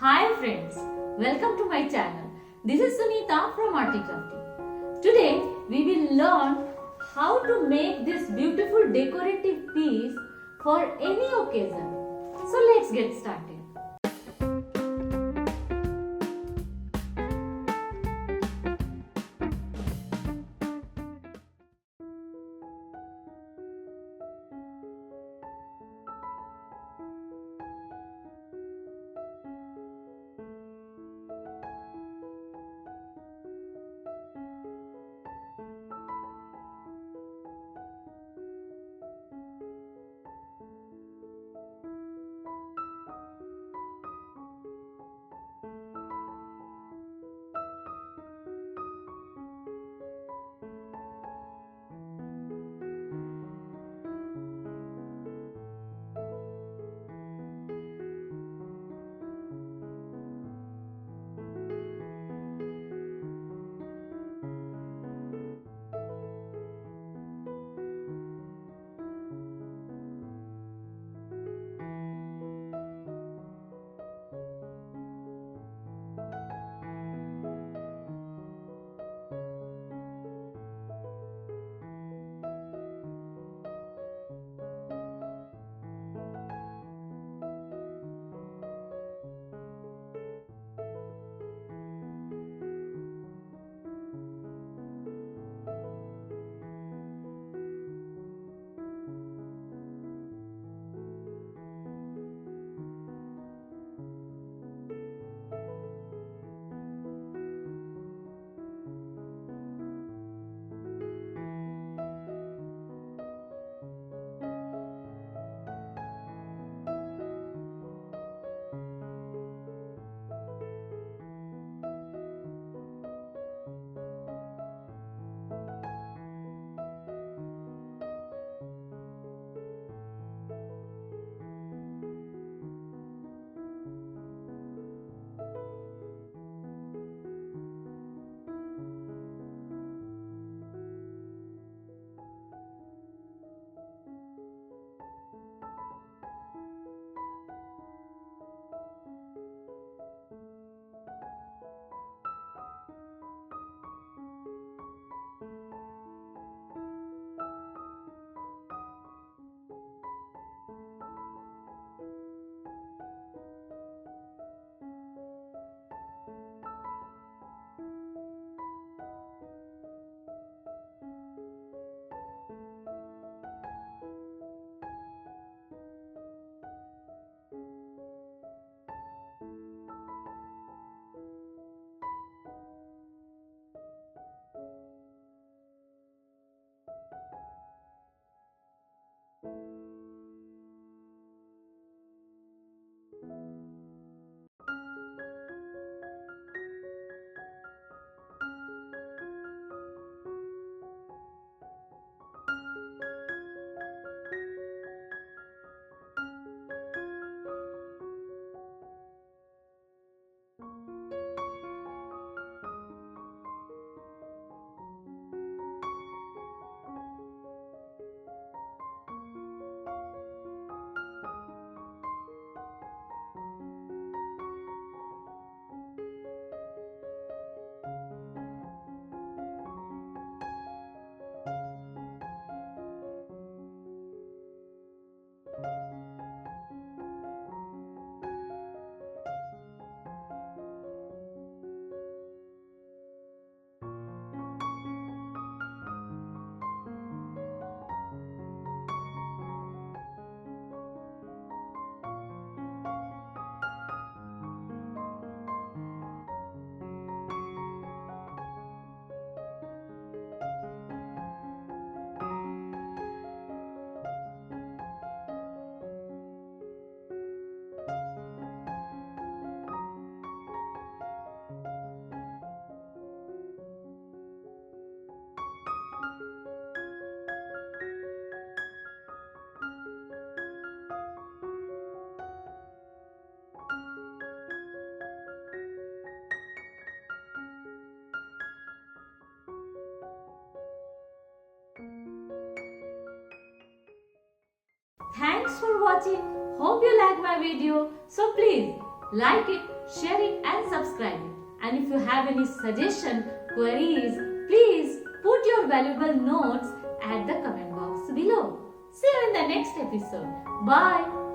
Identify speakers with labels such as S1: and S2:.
S1: Hi friends, welcome to my channel. This is Sunita from ARTY KRAFTY. Today we will learn how to make this beautiful decorative piece for any occasion. So let's get started. Thanks for watching. Hope you like my video. So please like it, share it and subscribe it. And if you have any suggestion, queries, please put your valuable notes at the comment box below. See you in the next episode. Bye.